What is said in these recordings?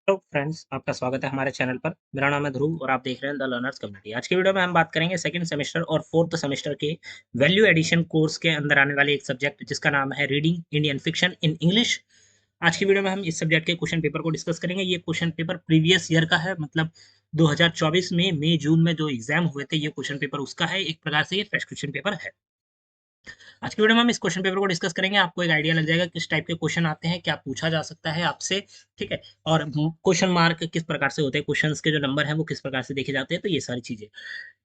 Hello friends, आपका स्वागत है हमारे चैनल पर। मेरा नाम है ध्रुव और आप देख रहे हैं द लर्नर्स कम्युनिटी। आज की वीडियो में हम बात करेंगे सेकंड सेमेस्टर और फोर्थ सेमेस्टर के वैल्यू एडिशन कोर्स के अंदर आने वाले एक सब्जेक्ट जिसका नाम है reading Indian fiction in English. आज की वीडियो में हम इस सब्जेक्ट के क्वेश्चन पेपर को डिस्कस करेंगे। ये क्वेश्चन पेपर प्रीवियस ईयर का है, मतलब 2024 में मई जून में जो एग्जाम हुए थे, ये क्वेश्चन पेपर उसका है। एक प्रकार से ये फ्रेश क्वेश्चन पेपर है। आज की वीडियो में हम इस क्वेश्चन पेपर को डिस्कस करेंगे। आपको एक आइडिया लग जाएगा किस टाइप के क्वेश्चन आते हैं, क्या पूछा जा सकता है आपसे, ठीक है, और क्वेश्चन मार्क किस प्रकार से होते हैं, क्वेश्चंस के जो नंबर हैं वो किस प्रकार से देखे जाते हैं, तो ये सारी चीजें।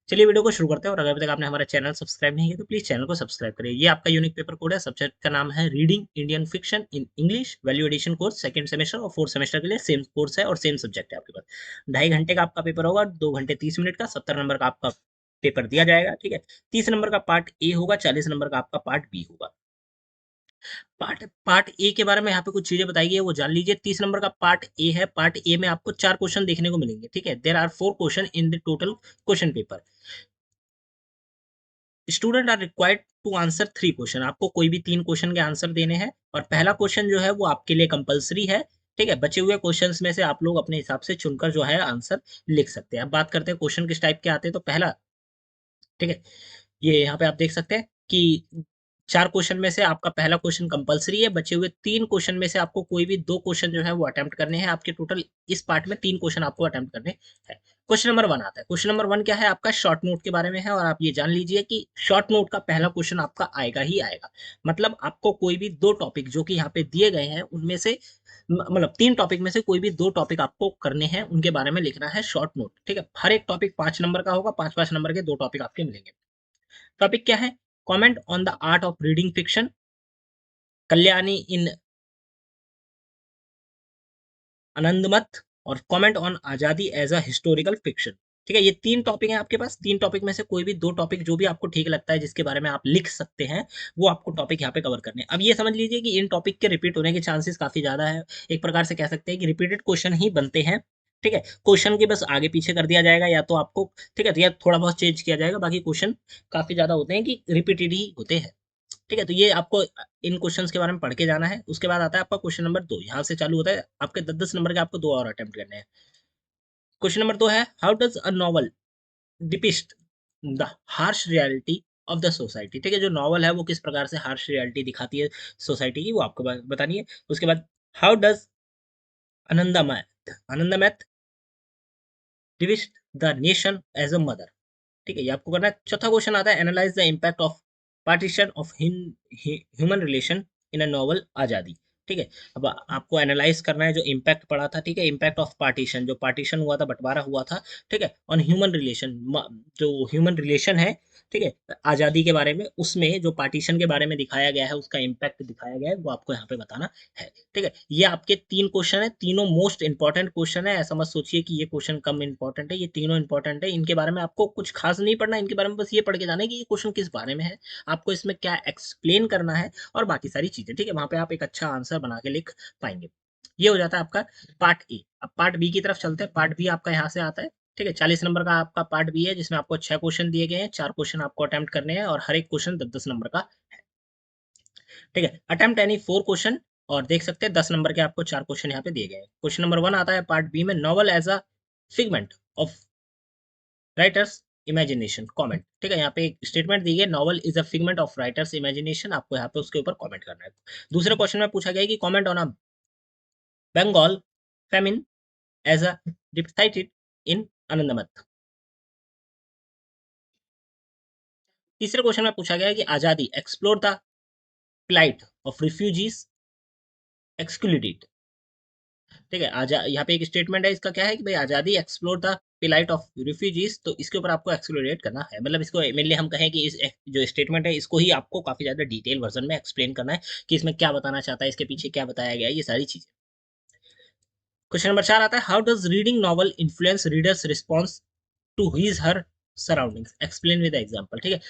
चलिए वीडियो को शुरू करते हैं। और अगर अभी तक आपने हमारा चैनल सब्सक्राइब नहीं किया तो प्लीज चैनल को सब्सक्राइब करिए। ये आपका यूनिक पेपर कोड है। सब्जेक्ट का नाम है reading Indian fiction in English, value addition course, second semester और फोर्थ सेमेस्टर के लिए सेम कोर्स है और सेम सब्जेक्ट है आपके पास। 2.5 घंटे का आपका पेपर होगा, 2 घंटे 30 मिनट का, 70 नंबर का आपका पेपर दिया जाएगा, ठीक है। 30 नंबर का पार्ट ए होगा, 40 नंबर का आपका पार्ट बी होगा। पार्ट पार्ट ए के बारे में यहाँ पे कुछ चीजें बताई गई है, वो जान लीजिए। 30 नंबर का पार्ट ए है। पार्ट ए में आपको 4 क्वेश्चन देखने को मिलेंगे, ठीक है। There are 4 question in the total question paper. Student are required to answer 3 question. आपको कोई भी 3 क्वेश्चन के आंसर देने हैं और पहला क्वेश्चन जो है वो आपके लिए कंपलसरी है, ठीक है। बचे हुए क्वेश्चंस में से आप लोग अपने हिसाब से चुनकर जो है आंसर लिख सकते हैं। अब बात करते हैं क्वेश्चन किस टाइप के आते हैं। तो पहला, ठीक है, ये यहाँ पे आप देख सकते हैं कि 4 क्वेश्चन में से आपका पहला क्वेश्चन कंपलसरी है। बचे हुए 3 क्वेश्चन में से आपको कोई भी 2 क्वेश्चन जो है वो अटेम्प्ट करने हैं। आपके टोटल इस पार्ट में 3 क्वेश्चन आपको अटेम्प्ट करने हैं। क्वेश्चन नंबर 1 आता है। क्वेश्चन नंबर 1 क्या है? आपका शॉर्ट नोट के बारे में है। और आप ये जान लीजिए कि शॉर्ट नोट का पहला क्वेश्चन आपका आएगा ही आएगा। मतलब आपको कोई भी 2 टॉपिक जो कि यहाँ पे दिए गए हैं उनमें से मतलब 3 टॉपिक में से कोई भी 2 टॉपिक आपको करने हैं, उनके बारे में लिखना है शॉर्ट नोट, ठीक है। हर एक टॉपिक 5 नंबर का होगा। 5-5 नंबर के 2 टॉपिक आपके मिलेंगे। टॉपिक क्या है? Comment on the art of reading fiction, Kalyani in Anandamath, और comment on Azadi as a historical fiction. ठीक है, ये 3 टॉपिक हैं आपके पास। 3 टॉपिक में से कोई भी 2 टॉपिक जो भी आपको ठीक लगता है, जिसके बारे में आप लिख सकते हैं, वो आपको टॉपिक यहाँ पे कवर करने हैं। अब ये समझ लीजिए कि इन टॉपिक के रिपीट होने के चांसेस काफी ज्यादा है। एक प्रकार से कह सकते हैं कि रिपीटेड क्वेश्चन ही बनते हैं, ठीक है। क्वेश्चन के बस आगे पीछे कर दिया जाएगा या तो आपको, ठीक है, तो या थोड़ा बहुत चेंज किया जाएगा। बाकी क्वेश्चन काफी ज्यादा होते हैं कि रिपीटेड ही होते हैं, ठीक है। तो ये आपको इन क्वेश्चंस के बारे में पढ़ के जाना है। उसके बाद आता है आपका क्वेश्चन नंबर 2। यहाँ से चालू होता है आपके 10-10 नंबर के, आपको 2 और अटेम्प्ट करने हैं। क्वेश्चन नंबर 2 है, how does a novel depict the harsh reality of the society. ठीक है, जो नॉवल है वो किस प्रकार से हार्श रियलिटी दिखाती है सोसाइटी की, वो आपको बतानी है। उसके बाद, how does Anandamath Anandamath depict the nation as a mother. ठीक है, ये आपको करना है। चौथा क्वेश्चन आता है, analyse the impact of partition of human relation in a novel आजादी। ठीक है, अब आपको एनालाइज करना है जो इम्पैक्ट पड़ा था, ठीक है, इम्पैक्ट ऑफ पार्टीशन, जो पार्टीशन हुआ था, बंटवारा हुआ था, ठीक है, ऑन ह्यूमन रिलेशन, जो ह्यूमन रिलेशन है, ठीक है, आजादी के बारे में, उसमें जो पार्टीशन के बारे में दिखाया गया है, उसका इम्पैक्ट दिखाया गया है, वो आपको यहाँ पे बताना है, ठीक है। ये आपके 3 क्वेश्चन है, तीनों मोस्ट इंपॉर्टेंट क्वेश्चन है। ऐसा मत सोचिए कि ये क्वेश्चन कम इंपॉर्टेंट है, ये तीनों इंपॉर्टेंट है। इनके बारे में आपको कुछ खास नहीं पढ़ना, इनके बारे में बस ये पढ़ के जाना है कि ये क्वेश्चन किस बारे में है, आपको इसमें क्या एक्सप्लेन करना है, और बाकी सारी चीजें, ठीक है। वहां पे आप एक अच्छा आंसर बना के लिख पाएंगे। ये हो जाता है आपका पार्ट ए। अब पार्ट बी की तरफ चलते हैं। पार्ट बी आपका यहाँ से आता है, ठीक है। 40 नंबर का आपका पार्ट बी है, जिसमें आपको 6 क्वेश्चन दिए गए हैं। 4 क्वेश्चन आपको अटेम्प्ट करने हैं और हर एक क्वेश्चन 10-10 नंबर का, ठीक है। अटेम्प्ट एनी 4 क्वेश्चन, और देख सकते हैं 10 नंबर के आपको 4 क्वेश्चन यहाँ पे दिए गए हैं। क्वेश्चन नंबर 1 आता है पार्ट बी में, novel as a figment of writer's imagination, comment. ठीक है, यहाँ पे एक स्टेटमेंट दी गई, novel is a figment of writer's imagination. आपको यहाँ पे उसके ऊपर कमेंट करना है। दूसरे क्वेश्चन में पूछा गया है कि comment on a Bengal famine as a depicted in Anandamath. तीसरे क्वेश्चन में पूछा गया है कि Azadi explore the plight of refugees excluded. ठीक है, आजा यहाँ पे एक स्टेटमेंट है, इसका क्या है कि भाई आजादी explore the plight of refugees, तो इसके ऊपर आपको एक्सप्लोरेट करना है। मतलब इसको मेनली हम कहें कि इस जो स्टेटमेंट है, इसको ही आपको काफी ज्यादा डिटेल वर्जन में एक्सप्लेन करना है कि इसमें क्या बताना चाहता है, इसके पीछे क्या बताया गया है, ये सारी चीजें। क्वेश्चन नंबर 4 आता है, how does reading novel influence readers response to his her surroundings, explain with example. ठीक है,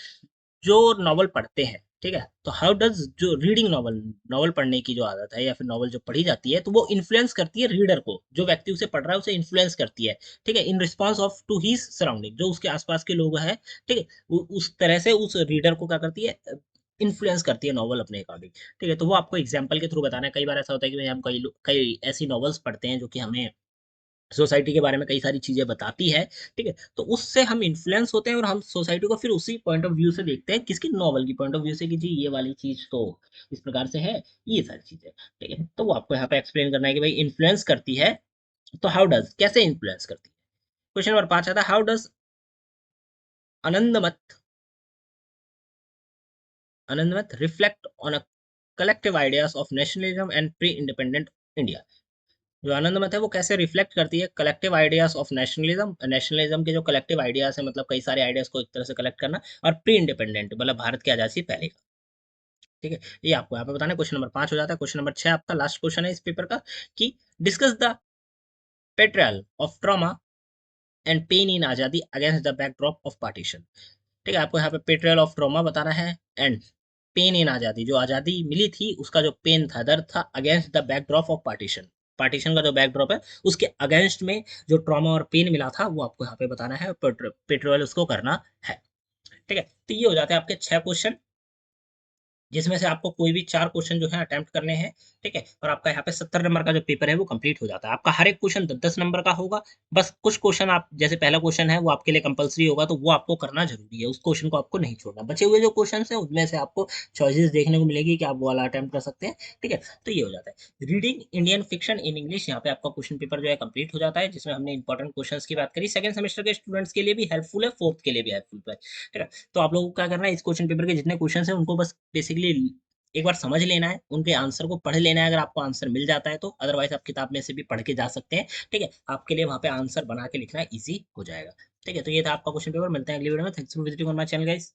जो नॉवल पढ़ते हैं, ठीक है, तो हाउ डज जो रीडिंग नॉवल, नॉवल पढ़ने की जो आदत है या फिर नॉवल जो पढ़ी जाती है, तो वो इन्फ्लुएंस करती है रीडर को, जो व्यक्ति उसे पढ़ रहा है उसे इन्फ्लुएंस करती है, ठीक है, in response of to his surrounding, जो उसके आसपास के लोग हैं, ठीक है, उस तरह से उस रीडर को क्या करती है, इन्फ्लुएंस करती है नॉवल अपने अकॉर्डिंग, ठीक है। तो वो आपको एग्जाम्पल के थ्रू बताना है। कई बार ऐसा होता है कि भाई हम कई ऐसी नॉवेल्स पढ़ते हैं जो कि हमें सोसाइटी के बारे में कई सारी चीजें बताती है, ठीक है। तो उससे हम इन्फ्लुएंस होते हैं और हम सोसाइटी को फिर उसी पॉइंट ऑफ व्यू से देखते हैं, किसकी, नॉवल की पॉइंट ऑफ व्यू से, कि जी ये वाली चीज तो इस प्रकार से है, ये सारी चीजें, ठीक है। तो वो आपको यहाँ पे एक्सप्लेन करना है कि भाई इन्फ्लुएंस करती है, तो हाउ डज, कैसे इन्फ्लुएंस करती है। क्वेश्चन नंबर 5 आता है, how does Anandamath Anandamath reflect on a collective ideas of nationalism and pre independent India. जो आनंद मत है वो कैसे रिफ्लेक्ट करती है collective ideas of nationalism, nationalism के जो कलेक्टिव आइडियाज है, मतलब कई सारे आइडियाज को एक तरह से कलेक्ट करना, और प्री इंडिपेंडेंट मतलब भारत की आजादी से पहले का, ठीक है। ये आपको यहाँ पे बताना है। क्वेश्चन नंबर 5 हो जाता है। क्वेश्चन नंबर 6 आपका लास्ट क्वेश्चन है इस पेपर का, कि discuss the portrayal of trauma and pain in Azadi against the backdrop of partition. ठीक है, आपको यहाँ पे पेट्रियल ऑफ ट्रॉमा बताना है, एंड पेन इन आजादी, जो आजादी मिली थी उसका जो पेन था, दर्द था, against the backdrop of partition, partition का जो बैकड्रॉप है उसके अगेंस्ट में जो ट्रॉमा और पेन मिला था वो आपको यहाँ पे बताना है, पेट्रोल उसको करना है, ठीक है। तो ये हो जाते हैं आपके 6 क्वेश्चन, जिसमें से आपको कोई भी 4 क्वेश्चन जो है अटेम्प्ट करने हैं, ठीक है। और आपका यहाँ पे 70 नंबर का जो पेपर है वो कंप्लीट हो जाता है। आपका हर एक क्वेश्चन 10-10 नंबर का होगा। बस कुछ क्वेश्चन आप, जैसे पहला क्वेश्चन है वो आपके लिए कंपलसरी होगा, तो वो आपको करना जरूरी है, उस क्वेश्चन को आपको नहीं छोड़ना। बचे हुए जो क्वेश्चन है उनमें से आपको चॉइसेस देखने को मिलेगी कि आप वो वाला अटेम्प्ट कर सकते हैं, ठीक है। तो ये हो जाता है reading Indian fiction in English. यहाँ पे आपका क्वेश्चन पेपर जो है कंप्लीट हो जाता है, जिसमें हमने इंपॉर्टेंट क्वेश्चन की बात करी। सेकंड सेमेस्टर के स्टूडेंट्स के लिए भी हेल्पफुल है, फोर्थ के लिए भी हेल्पफुल है, ठीक है। तो आप लोगों को क्या करना है, इस क्वेश्चन पेपर के जितने क्वेश्चन है उनको बस बेसिकली एक बार समझ लेना है, उनके आंसर को पढ़ लेना है। अगर आपको आंसर मिल जाता है तो, अदरवाइज आप किताब में से भी पढ़ के जा सकते हैं, ठीक है। आपके लिए वहां पे आंसर बना के लिखना इजी हो जाएगा, ठीक है। तो ये था आपका क्वेश्चन पेपर। मिलते हैं अगली वीडियो में। Thanks for visiting on my channel guys.